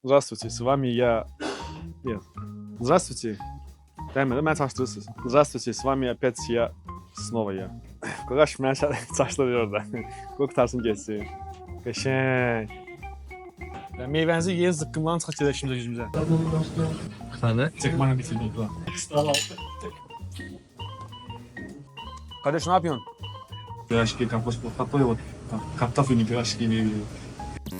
Здравствуйте, с вами я... Нет. Здравствуйте. Здравствуйте, с вами опять я. Снова я. Kur'aş mən saçları orada. Qurtarsın geçsin. Qəşəng. Ya meyvənizi yeyin, zıqqımlarını çıxart gedək şimdi yüzümüzə. Hani? Çekmanı bitirdik. Kardeş ne yapıyorsun? Пирожки, такой вот картофельные пирожки имею в виду.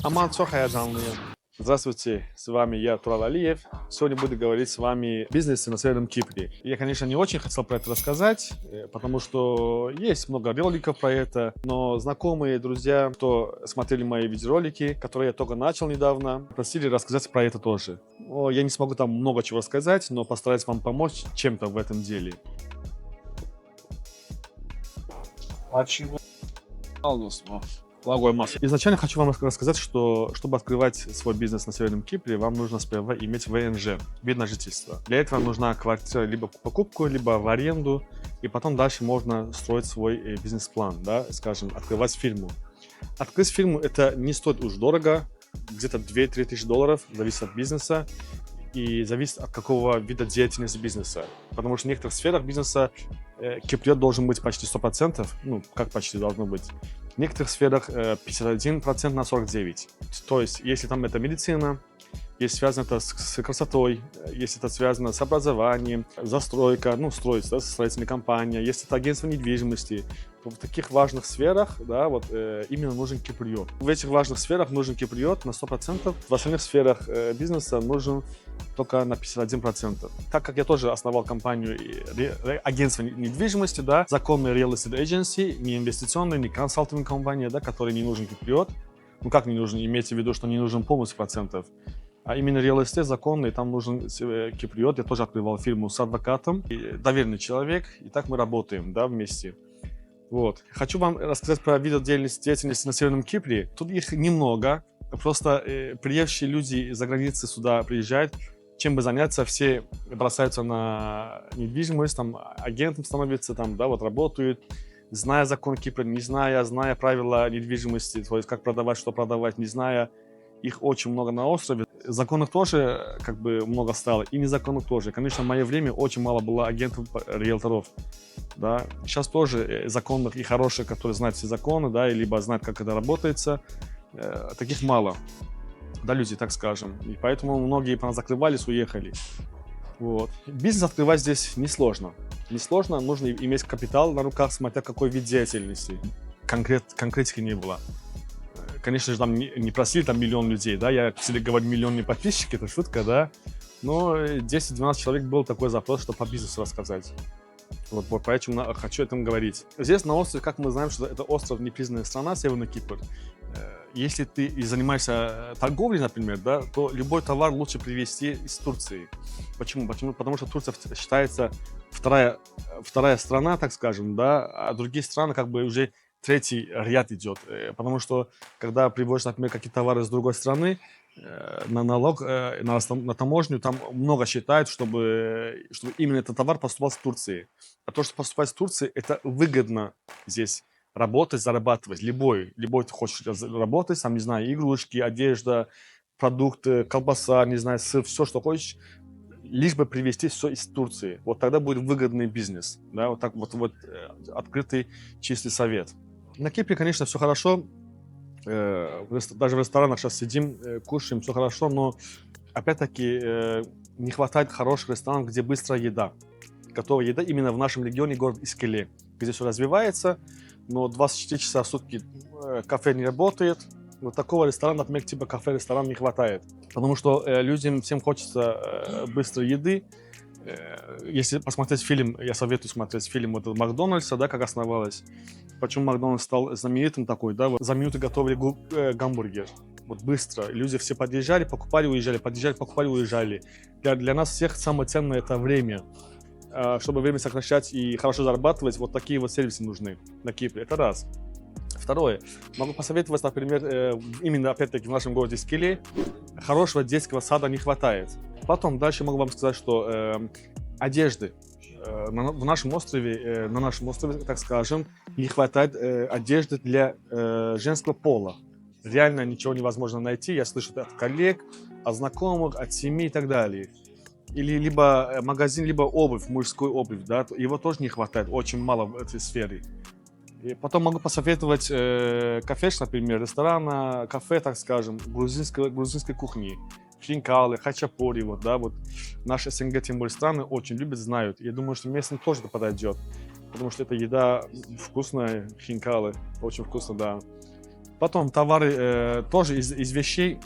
Aman çok heyecanlıyım. Здравствуйте, с вами я, Турал Алиев. Сегодня буду говорить с вами о бизнесе на Северном Кипре. Я, конечно, не очень хотел про это рассказать, потому что есть много роликов про это, но знакомые, друзья, кто смотрели мои видеоролики, которые я только начал недавно, просили рассказать про это тоже. Я не смогу там много чего рассказать, но постараюсь вам помочь чем-то в этом деле. Изначально хочу вам рассказать, что чтобы открывать свой бизнес на Северном Кипре, вам нужно сперва иметь ВНЖ, вид на жительство. Для этого нужна квартира либо в покупку, либо в аренду, и потом дальше можно строить свой бизнес-план, да, скажем, открывать фирму. Открыть фирму это не стоит уж дорого, где-то 2-3 тысячи долларов, зависит от бизнеса и зависит от какого вида деятельности бизнеса. Потому что в некоторых сферах бизнеса киприот должен быть почти 100%, ну, как почти должно быть. В некоторых сферах 51% на 49%. То есть, если там это медицина, если связано это с красотой, если это связано с образованием, застройка, ну, строить, да, строительная компания, если это агентство недвижимости, то в таких важных сферах, да, вот именно нужен киприот. В этих важных сферах нужен киприот на 100%, в остальных сферах бизнеса нужен только на 51%. Так как я тоже основал компанию агентство недвижимости, да, законный real estate agency, не инвестиционная, не консалтинг компания, да, которой не нужен киприот. Ну как не нужен? Имейте в виду, что не нужен полностью процентов. А именно real estate законный, там нужен киприот. Я тоже открывал фирму с адвокатом, доверенный человек, и так мы работаем, да, вместе. Вот. Хочу вам рассказать про виды деятельности на Северном Кипре. Тут их немного. Просто приезжие люди из-за границы сюда приезжают, чем бы заняться, все бросаются на недвижимость, там агентом становятся, там, да, вот работают, зная закон Кипра, не зная правила недвижимости, то есть как продавать, что продавать, не зная. Их очень много на острове. Законных тоже как бы много стало, и незаконных тоже. Конечно, в мое время очень мало было агентов, риэлторов. Да. Сейчас тоже законных и хороших, которые знают все законы, да, либо знают, как это работается, таких мало. Да, люди, так скажем. И поэтому многие закрывались, уехали. Вот. Бизнес открывать здесь несложно. Несложно, нужно иметь капитал на руках, смотря какой вид деятельности. Конкретики не было. Конечно же, там не просили там миллион людей, да, я всегда говорю миллионные подписчики, это шутка, да, но 10-12 человек был такой запрос, чтобы по бизнесу рассказать. Вот поэтому хочу о этом говорить. Здесь на острове, как мы знаем, что это остров непризнанная страна, Северный Кипр. Если ты занимаешься торговлей, например, да, то любой товар лучше привезти из Турции. Почему? Потому что Турция считается вторая страна, так скажем, да, а другие страны как бы уже третий ряд идет. Потому что когда привозишь, например, какие-то товары с другой страны, на налог, на таможню, там много считают, чтобы именно этот товар поступал с Турции. А то, что поступает с Турции, это выгодно здесь работать, зарабатывать. Любой ты хочешь работать, там, не знаю, игрушки, одежда, продукты, колбаса, не знаю, сыр, все, что хочешь, лишь бы привезти все из Турции. Вот тогда будет выгодный бизнес. Да? Вот так вот открытый чистый совет. На Кипре, конечно, все хорошо. Даже в ресторанах сейчас сидим, кушаем, все хорошо, но опять-таки не хватает хороших ресторанов, где быстрая еда. Готовая еда именно в нашем регионе, город Искеле, где все развивается, но 24 часа в сутки кафе не работает. Вот такого ресторана, например, типа кафе-ресторан не хватает. Потому что людям всем хочется быстрой еды. Если посмотреть фильм, я советую смотреть фильм вот Макдональдса, да, как основалось. Почему Макдональдс стал знаменитым такой, да, вот за минуту готовили гамбургер. Вот быстро. Люди все подъезжали, покупали, уезжали, подъезжали, покупали, уезжали. Для нас всех самое ценное это время. Чтобы время сокращать и хорошо зарабатывать, вот такие вот сервисы нужны на Кипре. Это раз. Второе. Могу посоветовать, например, именно опять-таки в нашем городе Скеле хорошего детского сада не хватает. Потом дальше могу вам сказать, что одежды. На нашем острове, так скажем, не хватает одежды для женского пола. реально ничего невозможно найти. Я слышу это от коллег, от знакомых, от семьи и так далее. Или либо магазин, либо обувь, мужскую обувь, да, его тоже не хватает, очень мало в этой сфере. И потом могу посоветовать кафеш, например, ресторана, кафе, так скажем, грузинской кухни. Хинкалы, хачапури, вот, да, вот наши СНГ, тем более страны, очень любят, знают. Я думаю, что местным тоже это подойдет, потому что эта еда вкусная, хинкалы, очень вкусно, да. Потом товары тоже из вещей,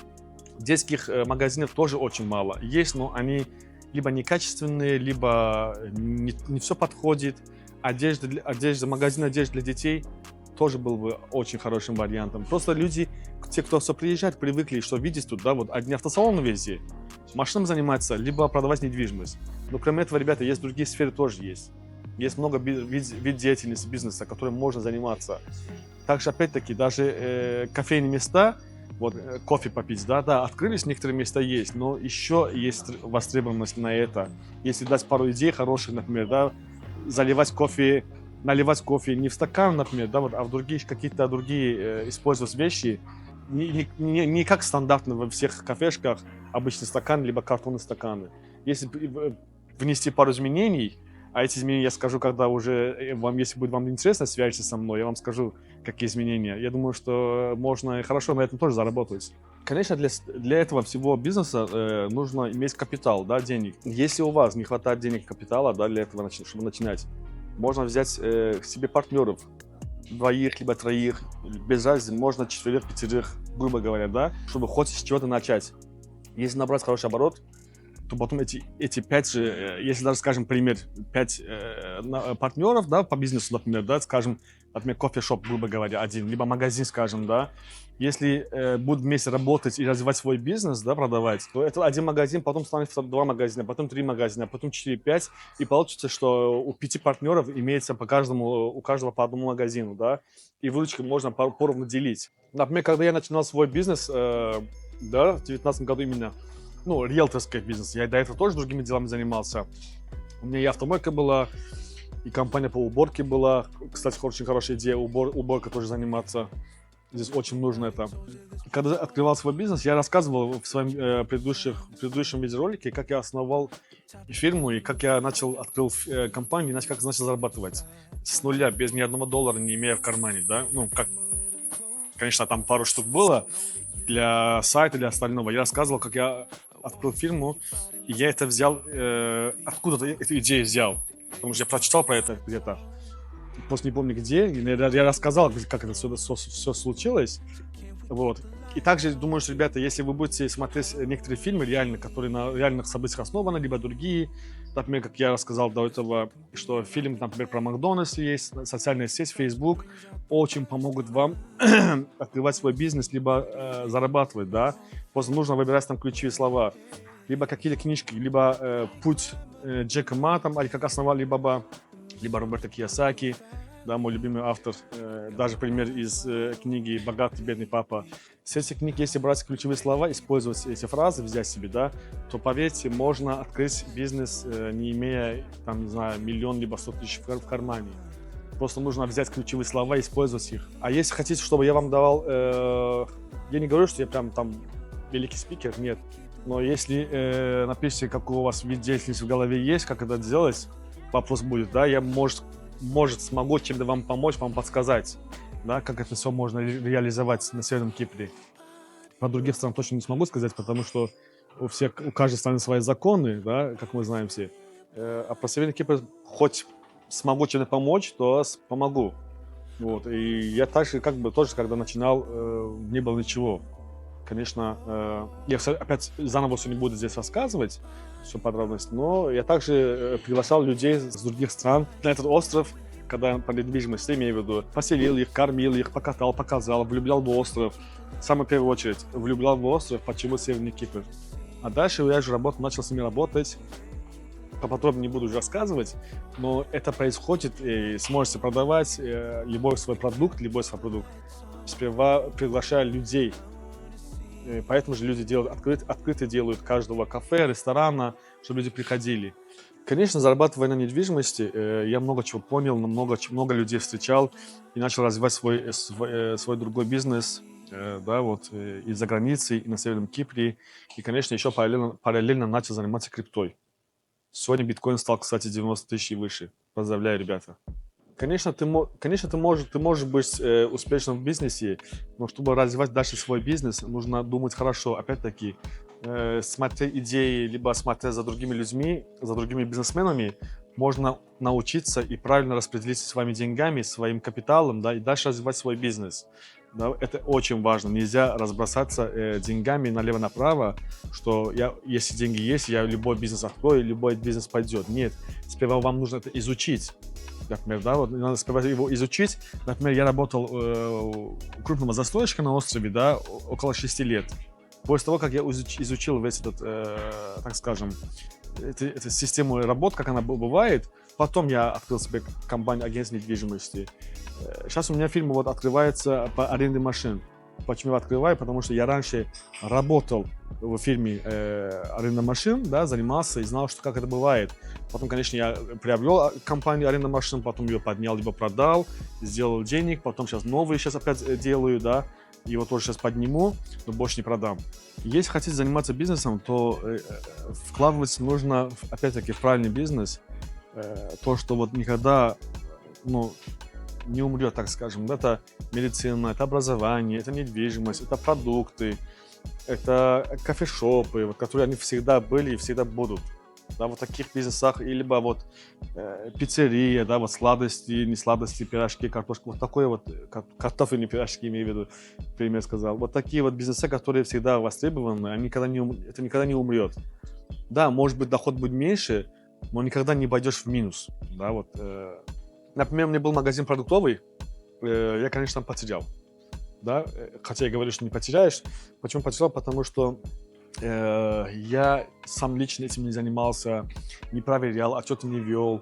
детских магазинов тоже очень мало. Есть, но они либо некачественные, либо не все подходит. Магазин одежды для детей тоже был бы очень хорошим вариантом. Просто люди, те, кто все приезжает, привыкли, что видеть тут, да, вот одни автосалоны везде, машинам заниматься, либо продавать недвижимость. Но кроме этого, ребята, есть другие сферы тоже есть. Есть много вид деятельности, бизнеса, которым можно заниматься. Также, опять-таки, даже кофейные места, вот кофе попить, да, открылись, некоторые места есть, но еще есть востребованность на это. Если дать пару идей хороших, например, да, наливать кофе не в стакан, например, да, вот, а в другие, какие-то другие использовать вещи, не как стандартно во всех кафешках, обычный стакан, либо картонные стаканы. Если внести пару изменений, а эти изменения я скажу, когда уже если будет вам интересно, свяжитесь со мной, я вам скажу, какие изменения. Я думаю, что можно хорошо на этом тоже заработать. Конечно, для этого всего бизнеса нужно иметь капитал, да, денег. Если у вас не хватает денег, капитала, да, для этого, чтобы начинать, можно взять себе партнеров, 2 либо 3, без разницы, можно 4, 5, грубо говоря, да, чтобы хоть с чего-то начать. Если набрать хороший оборот, то потом эти 5 же, если даже, скажем, пример, 5 партнеров, да, по бизнесу, например, да, скажем, например, кофе-шоп, грубо говоря, один, либо магазин, скажем, да, если будут вместе работать и развивать свой бизнес, да, продавать, то это один магазин, потом станет 2 магазина, потом 3 магазина, потом 4-5, и получится, что у 5 партнеров имеется у каждого по одному магазину, да, и выручку можно поровну делить. Например, когда я начинал свой бизнес, да, в 2019 году именно, ну, риэлторский бизнес. Я до этого тоже другими делами занимался. У меня и автомойка была, и компания по уборке была. Кстати, очень хорошая идея уборкой тоже заниматься. Здесь очень нужно это. Когда открывал свой бизнес, я рассказывал в своем предыдущем видеоролике, как я основал фирму и как я открыл компанию, и как начал зарабатывать. С нуля, без ни одного доллара, не имея в кармане, да. Ну, как, конечно, там пару штук было для сайта, для остального. Я рассказывал, как я открыл фирму, и я это взял, откуда-то эту идею взял, потому что я прочитал про это где-то, просто не помню где, я рассказал, как это все случилось, вот. И также думаю, что, ребята, если вы будете смотреть некоторые фильмы реально, которые на реальных событиях основаны, либо другие, например, как я рассказал до этого, что фильм, например, про Макдональдс есть, социальная сеть, Facebook, очень помогут вам открывать свой бизнес, либо зарабатывать, да. Просто нужно выбирать там ключевые слова, либо какие-то книжки, либо «Путь Джека Ма», там, или «Как основал Алибаба», либо Роберто Кийосаки, да, мой любимый автор, даже пример из книги «Богатый бедный папа». Все эти книги, если брать ключевые слова, использовать эти фразы, взять себе, да, то, поверьте, можно открыть бизнес, не имея, там, не знаю, 1 миллион либо 100 тысяч в кармане. Просто нужно взять ключевые слова и использовать их. А если хотите, чтобы я вам давал, я не говорю, что я прям там великий спикер, нет. Но если напишите, какой у вас вид деятельности в голове есть, как это сделать, вопрос будет, да, я, может, смогу чем-то вам помочь, вам подсказать, да, как это все можно реализовать на Северном Кипре. Про других стран точно не смогу сказать, потому что у каждой страны свои законы, да, как мы знаем все. А про Северный Кипр хоть смогу чем-то помочь, то помогу. Вот. И я также, как бы, тоже, когда начинал, не было ничего. Конечно, я опять заново все не буду здесь рассказывать, всю подробность, но я также приглашал людей с других стран на этот остров, когда по недвижимости, имею в виду, поселил их, кормил их, покатал, показал, влюблял в остров. В самую первую очередь, влюблял в остров, почему Северный Кипр. А дальше я уже начал с ними работать. Поподробнее не буду уже рассказывать, но это происходит, и сможете продавать любой свой продукт. Сперва приглашая людей. И поэтому же люди делают открыто делают каждого кафе, ресторана, чтобы люди приходили. Конечно, зарабатывая на недвижимости, я много чего понял, много людей встречал и начал развивать свой другой бизнес. да, вот, и за границей, и на Северном Кипре. И, конечно, еще параллельно начал заниматься криптой. Сегодня биткоин стал, кстати, 90 тысяч и выше. Поздравляю, ребята. Конечно, ты можешь быть успешным в бизнесе, но чтобы развивать дальше свой бизнес, нужно думать хорошо. Опять-таки, смотреть идеи, либо смотреть за другими людьми, за другими бизнесменами, можно научиться и правильно распределить своими деньгами, своим капиталом, да, и дальше развивать свой бизнес. Да, это очень важно. Нельзя разбросаться деньгами налево-направо, что если деньги есть, я любой бизнес открою, любой бизнес пойдет. Нет, сперва вам нужно это изучить. Например, да, вот надо сперва его изучить. Например, я работал у крупного застройщика на острове, да, около 6 лет. После того, как я изучил весь этот, так скажем, эту систему работ, как она бывает, потом я открыл себе компанию агентства недвижимости. Сейчас у меня фирма вот открывается по аренде машин. Почему я открываю? Потому что я раньше работал в фирме аренда машин, да, занимался и знал, что как это бывает. Потом, конечно, я приобрел компанию аренда машин, потом ее поднял, либо продал, сделал денег, потом сейчас новые опять делаю, да, и его тоже сейчас подниму, но больше не продам. Если хотите заниматься бизнесом, то вкладываться нужно, опять-таки, в правильный бизнес, то, что вот никогда, ну, не умрет, так скажем. Это медицина, это образование, это недвижимость, это продукты, это кофешопы, вот, которые они всегда были и всегда будут. Да, вот в таких бизнесах, и либо вот пиццерия, да, вот сладости, не сладости, пирожки, картошка, вот такое вот, картофельные пирожки, имею в виду, пример сказал. Вот такие вот бизнесы, которые всегда востребованы, это никогда не умрет. Да, может быть, доход будет меньше, но никогда не пойдешь в минус, да, вот. Например, у меня был магазин продуктовый, я, конечно, там потерял, да, хотя я говорю, что не потеряешь. Почему потерял? Потому что я сам лично этим не занимался, не проверял, отчеты не вел.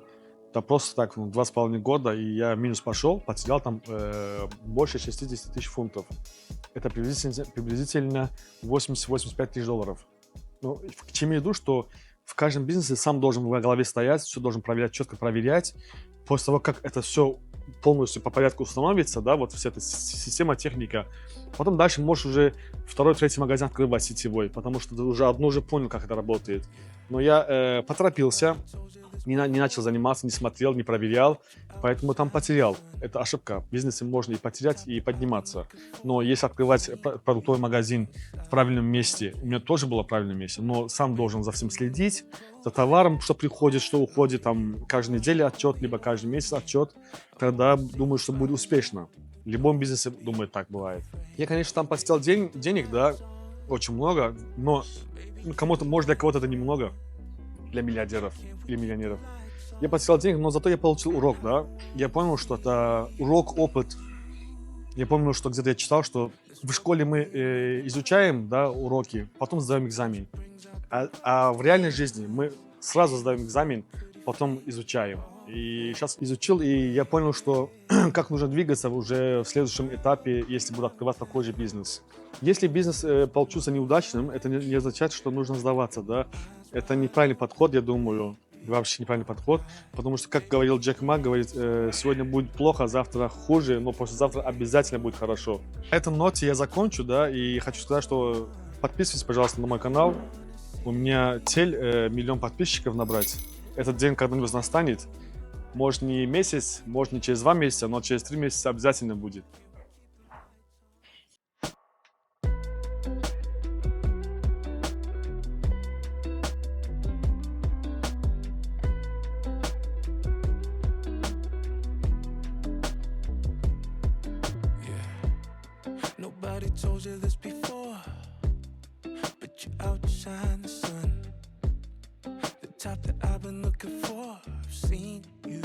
Да просто так, 2,5 года, и я в минус пошел, потерял там больше 60 тысяч фунтов. Это приблизительно 80-85 тысяч долларов. Ну, к чему я иду, что в каждом бизнесе сам должен в голове стоять, все должен проверять, четко проверять. После того, как это все полностью по порядку установится, да, вот вся эта система, техника, потом дальше можешь уже второй, третий магазин открывать сетевой, потому что ты уже одно уже понял, как это работает. Но я поторопился, не начал заниматься, не смотрел, не проверял, поэтому там потерял. Это ошибка. В бизнесе можно и потерять, и подниматься. Но если открывать продуктовый магазин в правильном месте, у меня тоже было в правильном месте, но сам должен за всем следить, за товаром, что приходит, что уходит, там каждую неделю отчет, либо каждый месяц отчет, тогда думаю, что будет успешно. В любом бизнесе, думаю, так бывает. Я, конечно, там потерял денег, да, очень много, но кому-то, может, для кого-то это немного, для миллиардеров или миллионеров. Я потерял денег, но зато я получил урок, да. Я понял, что это урок, опыт. Я помню, что где-то я читал, что в школе мы изучаем, да, уроки, потом сдаем экзамен. А в реальной жизни мы сразу сдаем экзамен, потом изучаем. И сейчас изучил, и я понял, что как нужно двигаться уже в следующем этапе, если буду открывать такой же бизнес. Если бизнес получился неудачным, это не означает, что нужно сдаваться, да. Это неправильный подход, я думаю, вообще неправильный подход, потому что, как говорил Джек Ма, говорит, сегодня будет плохо, завтра хуже, но послезавтра обязательно будет хорошо. На этом ноте я закончу, да, и хочу сказать, что подписывайтесь, пожалуйста, на мой канал. У меня цель 1 миллион подписчиков набрать. Этот день когда-нибудь настанет. Может, не месяц, может, не через 2 месяца, но через 3 месяца обязательно будет. Nobody told you this before, but you outshine the sun. The type that I've been looking for. I've seen you